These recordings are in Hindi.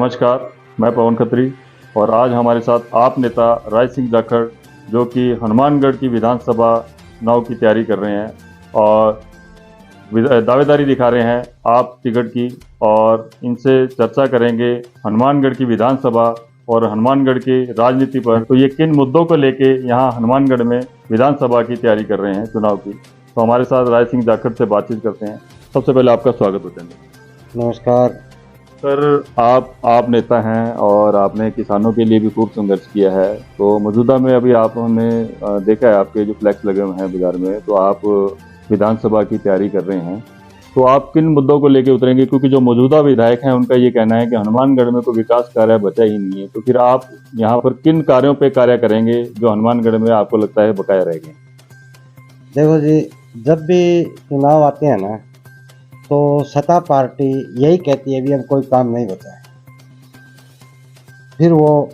नमस्कार, मैं पवन खत्री और आज हमारे साथ आप नेता राय सिंह जाखड़ जो कि हनुमानगढ़ की विधानसभा चुनाव की तैयारी कर रहे हैं और दावेदारी दिखा रहे हैं आप टिकट की, और इनसे चर्चा करेंगे हनुमानगढ़ की विधानसभा और हनुमानगढ़ की राजनीति पर। तो ये किन मुद्दों को लेके यहाँ हनुमानगढ़ में विधानसभा की तैयारी कर रहे हैं चुनाव की, तो हमारे साथ राय सिंह जाखड़ से बातचीत करते हैं। सबसे पहले आपका स्वागत होता है। नमस्कार सर, आप नेता हैं और आपने किसानों के लिए भी खूब संघर्ष किया है। तो मौजूदा में अभी आपने देखा है आपके जो फ्लैक्स लगे हुए हैं बाजार में, तो आप विधानसभा की तैयारी कर रहे हैं। तो आप किन मुद्दों को लेके उतरेंगे, क्योंकि जो मौजूदा विधायक हैं उनका ये कहना है कि हनुमानगढ़ में कोई विकास कार्य बचा ही नहीं है। तो फिर आप यहाँ पर किन कार्यों पे कार्य करेंगे जो हनुमानगढ़ में आपको लगता है बकाया रह गए? देखो जी, जब भी चुनाव आते हैं ना तो सत्ता पार्टी यही कहती है भी अब कोई काम नहीं बचा है। फिर वो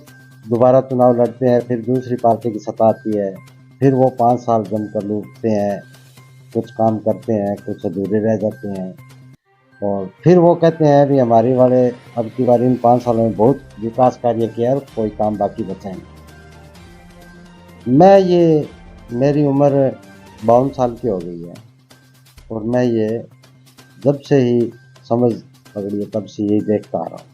दोबारा चुनाव लड़ते हैं, फिर दूसरी पार्टी की सत्ता आती है, फिर वो 5 साल जमकर लूटते हैं, कुछ काम करते हैं, कुछ अधूरे रह जाते हैं, और फिर वो कहते हैं भी हमारी वाले अब की बार इन 5 सालों में बहुत विकास कार्य किया और कोई काम बाकी बचा नहीं। मेरी उम्र 52 साल की हो गई है और मैं ये जब से ही समझ पकड़ी है तब से यही देखता आ रहा हूँ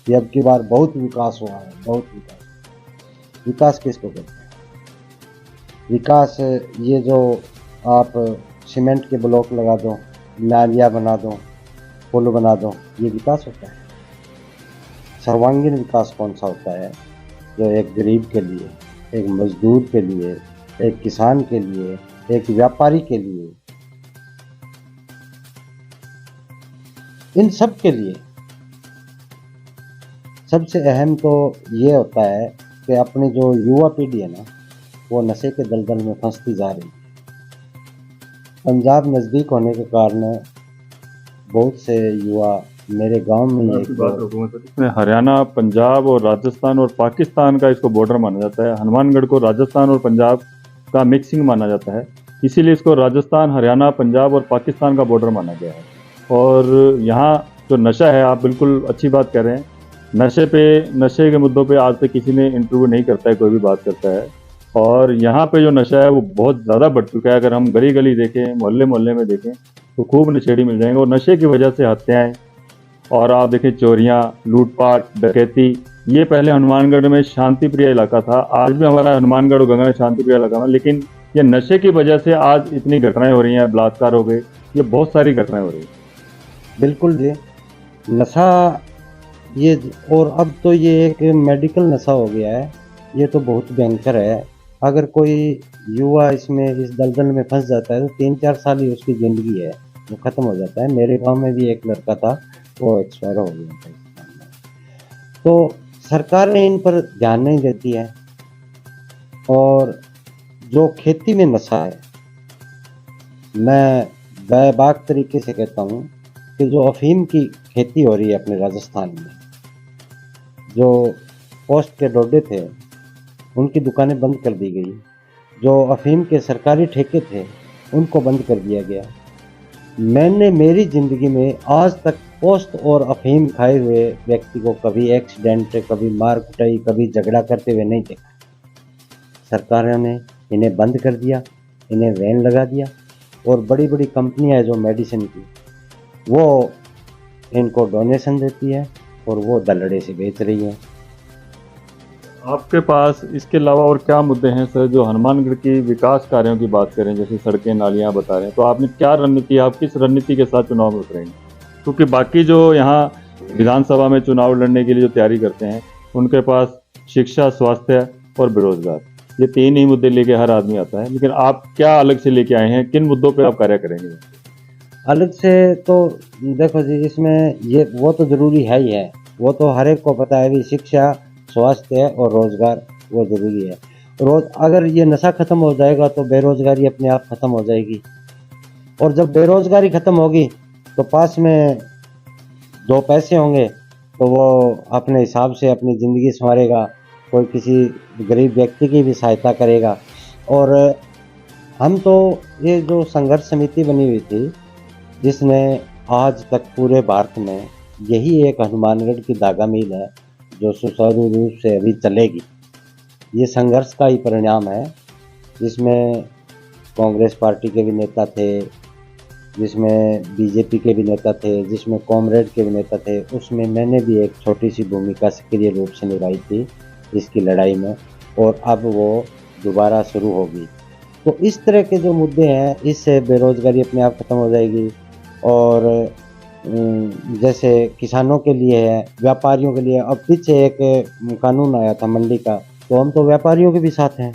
कि अब की बार बहुत विकास हुआ है, बहुत विकास। विकास किसको कहते हैं? विकास ये जो आप सीमेंट के ब्लॉक लगा दो, नालियाँ बना दो, पुल बना दो, ये विकास होता है? सर्वांगीण विकास कौन सा होता है? जो एक गरीब के लिए, एक मजदूर के लिए, एक किसान के लिए, एक व्यापारी के लिए, इन सब के लिए सबसे अहम तो ये होता है कि अपनी जो युवा पीढ़ी है ना, वो नशे के दलदल में फंसती जा रही है। पंजाब नज़दीक होने के कारण बहुत से युवा मेरे गांव में इसमें हरियाणा, पंजाब और राजस्थान और पाकिस्तान का इसको बॉर्डर माना जाता है। हनुमानगढ़ को राजस्थान और पंजाब का मिक्सिंग माना जाता है, इसीलिए इसको राजस्थान, हरियाणा, पंजाब और पाकिस्तान का बॉर्डर माना गया है। और यहाँ जो नशा है, आप बिल्कुल अच्छी बात कह रहे हैं। नशे के मुद्दों पे आज तक किसी ने इंटरव्यू नहीं करता है, कोई भी बात करता है। और यहाँ पे जो नशा है वो बहुत ज़्यादा बढ़ चुका है। अगर हम गली गली देखें, मोहल्ले मोहल्ले में देखें तो खूब नशेड़ी मिल जाएंगे, और नशे की वजह से हत्याएं, और आप देखें चोरियां, लूटपाट, डकैती। ये पहले हनुमानगढ़ में शांति प्रिय इलाका था, आज भी हमारा हनुमानगढ़ और गंगा शांति प्रिय इलाका है, लेकिन ये नशे की वजह से आज इतनी घटनाएं हो रही हैं, बलात्कार हो गए, ये बहुत सारी घटनाएं हो रही हैं। बिल्कुल जी, नशा ये, और अब तो ये एक मेडिकल नशा हो गया है। ये तो बहुत भयंकर है। अगर कोई युवा इसमें इस दलदल में फंस जाता है तो 3-4 साल ही उसकी ज़िंदगी है, वो ख़त्म हो जाता है। मेरे गांव में भी एक लड़का था, वो एक्सपायर हो गया था। तो सरकारें इन पर ध्यान नहीं देती है। और जो खेती में नशा है, मैं बेबाक तरीके से कहता हूँ कि जो अफीम की खेती हो रही है अपने राजस्थान में, जो पोस्ट के डोडे थे उनकी दुकानें बंद कर दी गई, जो अफीम के सरकारी ठेके थे उनको बंद कर दिया गया। मैंने मेरी ज़िंदगी में आज तक पोस्ट और अफीम खाए हुए व्यक्ति को कभी एक्सीडेंट, कभी मार कुटाई, कभी झगड़ा करते हुए नहीं देखा। सरकारों ने इन्हें बंद कर दिया, इन्हें वैन लगा दिया, और बड़ी बड़ी कंपनियां जो मेडिसिन की, वो इनको डोनेशन देती है और वो दलड़े से बेच रही है। आपके पास इसके अलावा और क्या मुद्दे हैं सर, जो हनुमानगढ़ की विकास कार्यों की बात करें, जैसे सड़कें, नालियां बता रहे हैं, तो आपने क्या रणनीति, आप किस रणनीति के साथ चुनाव में उतरेंगे? क्योंकि बाकी जो यहाँ विधानसभा में चुनाव लड़ने के लिए जो तैयारी करते हैं, उनके पास शिक्षा, स्वास्थ्य और बेरोजगार, ये 3 ही मुद्दे लेके हर आदमी आता है, लेकिन आप क्या अलग से लेके आए हैं? किन मुद्दों पर आप कार्य करेंगे? अलग से तो देखो जी, इसमें ये वो तो ज़रूरी है ही है, वो तो हर एक को पता है भी शिक्षा, स्वास्थ्य और रोज़गार वो ज़रूरी है। अगर ये नशा ख़त्म हो जाएगा तो बेरोज़गारी अपने आप ख़त्म हो जाएगी, और जब बेरोज़गारी ख़त्म होगी तो पास में 2 पैसे होंगे तो वो अपने हिसाब से अपनी ज़िंदगी संवारेगा, कोई किसी गरीब व्यक्ति की भी सहायता करेगा। और हम तो ये जो संघर्ष समिति बनी हुई थी, जिसने आज तक पूरे भारत में यही एक हनुमानगढ़ की दागा मिल है जो सुचारू रूप से अभी चलेगी। ये संघर्ष का ही परिणाम है, जिसमें कांग्रेस पार्टी के भी नेता थे, जिसमें बीजेपी के भी नेता थे, जिसमें कॉमरेड के भी नेता थे। उसमें मैंने भी एक छोटी सी भूमिका सक्रिय रूप से निभाई थी इसकी लड़ाई में, और अब वो दोबारा शुरू होगी। तो इस तरह के जो मुद्दे हैं, इससे बेरोजगारी अपने आप खत्म हो जाएगी। और जैसे किसानों के लिए है, व्यापारियों के लिए, अब पीछे एक कानून आया था मंडी का, तो हम तो व्यापारियों के भी साथ हैं,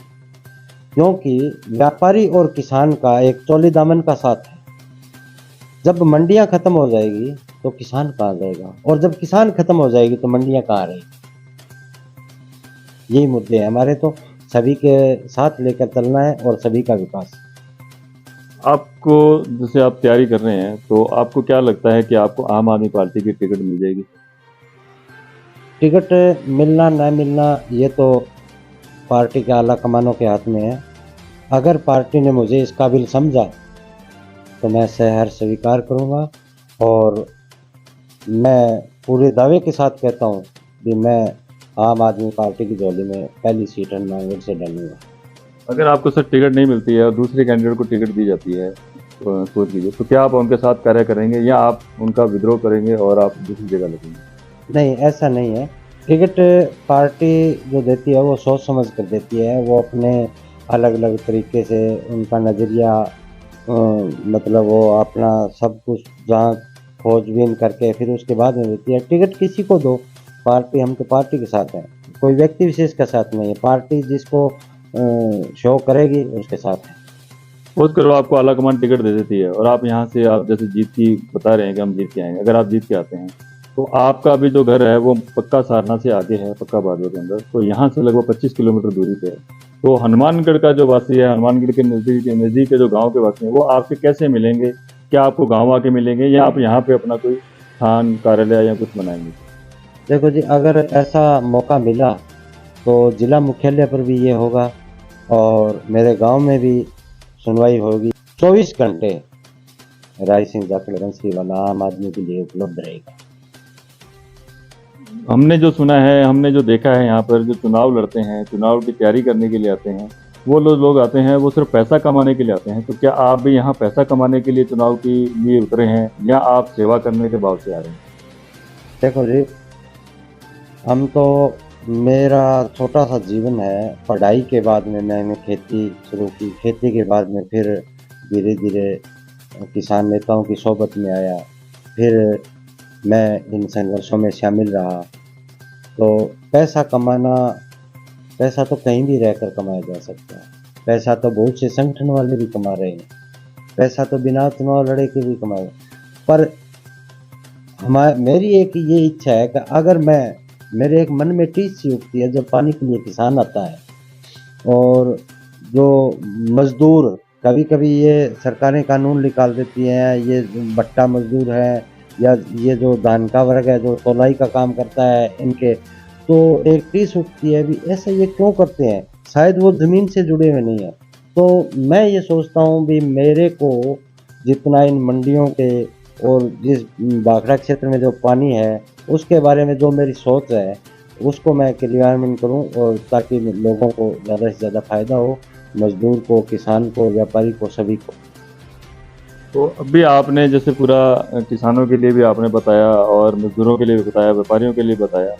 क्योंकि व्यापारी और किसान का एक चौली दामन का साथ है। जब मंडियां खत्म हो जाएगी तो किसान कहाँ जाएगा, और जब किसान खत्म हो जाएगी तो मंडियां कहाँ रहेगी। यही मुद्दे हैं हमारे, तो सभी के साथ लेकर चलना है और सभी का विकास। आपको, जैसे आप तैयारी कर रहे हैं, तो आपको क्या लगता है कि आपको आम आदमी पार्टी की टिकट मिल जाएगी? टिकट मिलना न मिलना ये तो पार्टी के आला कमानों के हाथ में है। अगर पार्टी ने मुझे इस काबिल समझा तो मैं सहर्ष स्वीकार करूंगा, और मैं पूरे दावे के साथ कहता हूं कि मैं आम आदमी पार्टी की झोली में पहली सीट हनुमानगढ़ से डालूंगा। अगर आपको सर टिकट नहीं मिलती है और दूसरे कैंडिडेट को टिकट दी जाती है, तो सोच लीजिए, तो क्या आप उनके साथ कार्य करेंगे या आप उनका विद्रोह करेंगे और आप दूसरी जगह लगेंगे? नहीं, ऐसा नहीं है। टिकट पार्टी जो देती है वो सोच समझ कर देती है। वो अपने अलग अलग तरीके से उनका नज़रिया, मतलब वो अपना सब कुछ जहाँ खोजबीन करके फिर उसके बाद में देती है। टिकट किसी को दो, पार्टी, हम तो पार्टी के साथ हैं, कोई व्यक्ति विशेष के साथ नहीं है। पार्टी जिसको शो करेगी उसके साथ है। सपोज करो आपको आलाकमान टिकट दे देती है और आप यहाँ से, आप जैसे जीत की बता रहे हैं कि हम जीत के आएंगे, अगर आप जीत के आते हैं तो आपका अभी जो घर है वो पक्का सारना से आगे है, पक्का बारडोर के अंदर, तो यहाँ से लगभग 25 किलोमीटर दूरी पे है। तो हनुमानगढ़ का जो वासी है, हनुमानगढ़ के नज़दीक के जो गाँव के वासी हैं, वो आपसे कैसे मिलेंगे? क्या आपको गाँव आके मिलेंगे या आप यहाँ पे अपना कोई स्थान, कार्यालय या कुछ बनाएंगे? देखो जी, अगर ऐसा मौका मिला तो जिला मुख्यालय पर भी ये होगा, और मेरे गांव में भी सुनवाई होगी। 24 घंटे राय सिंह जाखड़ बंसी वाला आम आदमी के लिए उपलब्ध रहेगा। हमने जो सुना है, हमने जो देखा है, यहाँ पर जो चुनाव लड़ते हैं, चुनाव की तैयारी करने के लिए आते हैं, वो लोग आते हैं, वो सिर्फ पैसा कमाने के लिए आते हैं। तो क्या आप भी यहाँ पैसा कमाने के लिए चुनाव के लिए उतरे हैं या आप सेवा करने के भाव से आ रहे हैं? देखो जी, हम तो, मेरा छोटा सा जीवन है। पढ़ाई के बाद में मैंने खेती शुरू की, खेती के बाद में फिर धीरे धीरे किसान नेताओं की सोबत में आया, फिर मैं इन संघर्षों में शामिल रहा। तो पैसा कमाना, पैसा तो कहीं भी रहकर कमाया जा सकता है। पैसा तो बहुत से संगठन वाले भी कमा रहे हैं, पैसा तो बिना चुनाव लड़े के भी कमा रहे हैं। पर मेरी एक ये इच्छा है कि अगर मेरे एक मन में टीस सी उठती है, जब पानी के लिए किसान आता है और जो मजदूर, कभी कभी ये सरकारें कानून निकाल देती हैं, ये बट्टा मजदूर है या ये जो धान का वर्ग है जो तौलाई का काम करता है इनके, तो एक टीस उठती है भी ऐसा ये क्यों करते हैं, शायद वो ज़मीन से जुड़े हुए नहीं हैं। तो मैं ये सोचता हूँ भी मेरे को जितना इन मंडियों के और जिस भाखड़ा क्षेत्र में जो पानी है उसके बारे में जो मेरी सोच है उसको मैं क्रियान्वयन करूं, और ताकि लोगों को ज़्यादा से ज़्यादा फायदा हो, मजदूर को, किसान को, व्यापारी को, सभी को। तो अभी आपने जैसे पूरा किसानों के लिए भी आपने बताया और मजदूरों के लिए भी बताया, व्यापारियों के लिए बताया,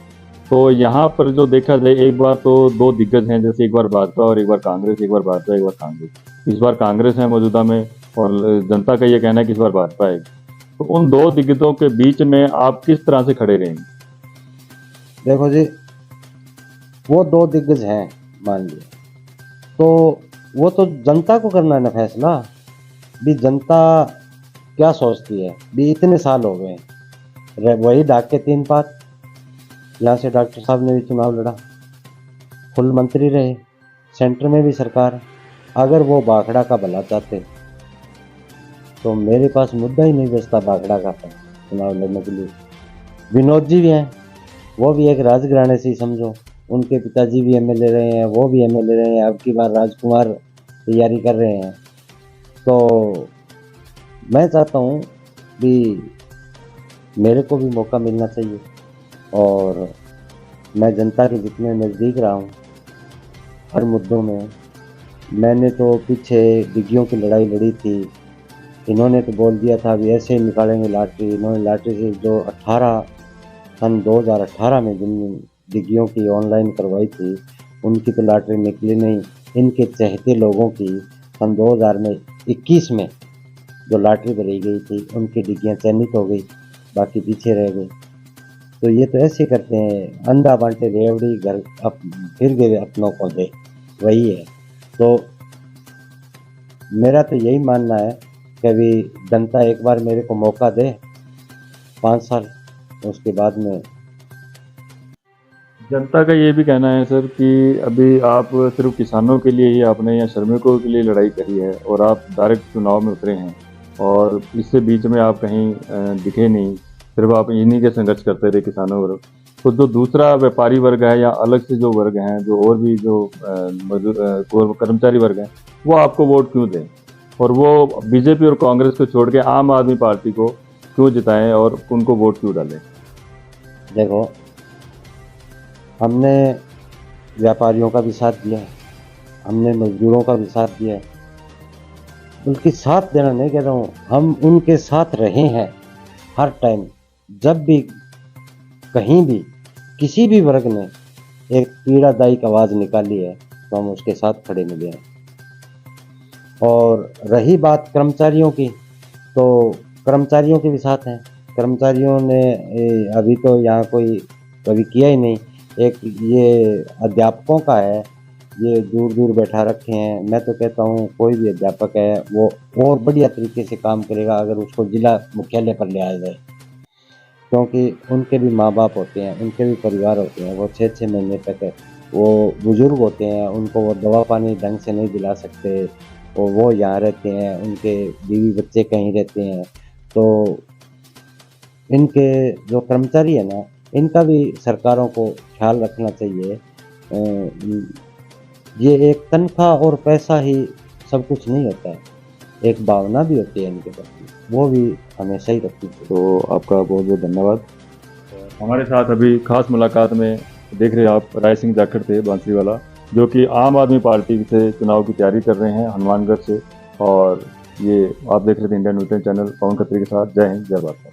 तो यहाँ पर जो देखा जाए, एक बार तो दो दिग्गज हैं, जैसे एक बार भाजपा और एक बार कांग्रेस, एक बार भाजपा एक बार कांग्रेस। इस बार कांग्रेस है मौजूदा में और जनता का ये कहना है कि इस बार भाजपा है। तो उन दो दिग्गजों के बीच में आप किस तरह से खड़े रहेंगे? देखो जी, वो दो दिग्गज हैं मान लिया, तो वो तो जनता को करना है ना फैसला, भी जनता क्या सोचती है। भी इतने साल हो गए, वही डाक के तीन पात, यहाँ से डॉक्टर साहब ने भी चुनाव लड़ा, फुल मंत्री रहे, सेंटर में भी सरकार। अगर वो भाखड़ा का भला चाहते तो मेरे पास मुद्दा ही नहीं बचता भाखड़ा का चुनाव लड़ने के लिए। विनोद जी भी हैं, वो भी एक राजघराने से ही समझो, उनके पिताजी भी एमएलए रहे हैं, वो भी एमएलए रहे हैं, अब की बार राजकुमार तैयारी कर रहे हैं। तो मैं चाहता हूँ कि मेरे को भी मौका मिलना चाहिए। और मैं जनता के जितने नज़दीक रहा हूँ हर मुद्दों में। मैंने तो पीछे डिग्गियों की लड़ाई लड़ी थी, इन्होंने तो बोल दिया था अभी ऐसे ही निकालेंगे लॉटरी। इन्होंने लॉटरी से जो 18 सन 2018 में जिन डिग्गियों की ऑनलाइन करवाई थी, उनकी तो लॉटरी निकली नहीं। इनके चहेते लोगों की सन 2021 में जो लॉटरी भरी गई थी, उनकी डिग्गियां चयनित हो गई, बाकी पीछे रह गए। तो ये तो ऐसे करते हैं, अंधा बांटे रेवड़ी घर फिर गए अपनों को दे, वही है। तो मेरा तो यही मानना है कि अभी जनता एक बार मेरे को मौका दे 5 साल, उसके बाद में। जनता का ये भी कहना है सर कि अभी आप सिर्फ किसानों के लिए ही आपने या श्रमिकों के लिए लड़ाई करी है और आप डायरेक्ट चुनाव में उतरे हैं और इससे बीच में आप कहीं दिखे नहीं, सिर्फ आप इन्हीं के संघर्ष करते रहे किसानों वर्ग। तो जो दूसरा व्यापारी वर्ग है या अलग से जो वर्ग हैं, जो और भी जो कर्मचारी वर्ग हैं, वो आपको वोट क्यों दें और वो बीजेपी और कांग्रेस को छोड़ के आम आदमी पार्टी को क्यों जिताएं और उनको वोट क्यों डालें? देखो, हमने व्यापारियों का भी साथ दिया है, हमने मजदूरों का भी साथ दिया है। उनके साथ देना नहीं कह रहा हूँ, हम उनके साथ रहे हैं हर टाइम। जब भी कहीं भी किसी भी वर्ग ने एक पीड़ादायक आवाज़ निकाली है तो हम उसके साथ खड़े मिले हैं। और रही बात कर्मचारियों की, तो कर्मचारियों के भी साथ हैं। कर्मचारियों ने अभी तो यहाँ कोई कभी किया ही नहीं। एक ये अध्यापकों का है, ये दूर दूर बैठा रखे हैं। मैं तो कहता हूँ कोई भी अध्यापक है वो और बढ़िया तरीके से काम करेगा अगर उसको जिला मुख्यालय पर ले आया जाए, क्योंकि उनके भी माँ बाप होते हैं, उनके भी परिवार होते हैं। वो 6-6 महीने तक वो बुजुर्ग होते हैं, उनको वो दवा पानी ढंग से नहीं दिला सकते, वो यहाँ रहते हैं, उनके बीवी बच्चे कहीं रहते हैं। तो इनके जो कर्मचारी है ना, इनका भी सरकारों को ख्याल रखना चाहिए। ये एक तनख्वाह और पैसा ही सब कुछ नहीं होता है, एक भावना भी होती है इनके प्रति, वो भी हमेशा ही रखनी चाहिए। तो आपका बहुत बहुत धन्यवाद। हमारे साथ अभी खास मुलाकात में देख रहे हैं आप राय सिंह जाखड़ थे बांसुरीवाला, जो कि आम आदमी पार्टी से चुनाव की तैयारी कर रहे हैं हनुमानगढ़ से। और ये आप देख रहे थे इंडियन न्यूज़ चैनल, पवन खत्री के साथ। जय हिंद, जय भारत।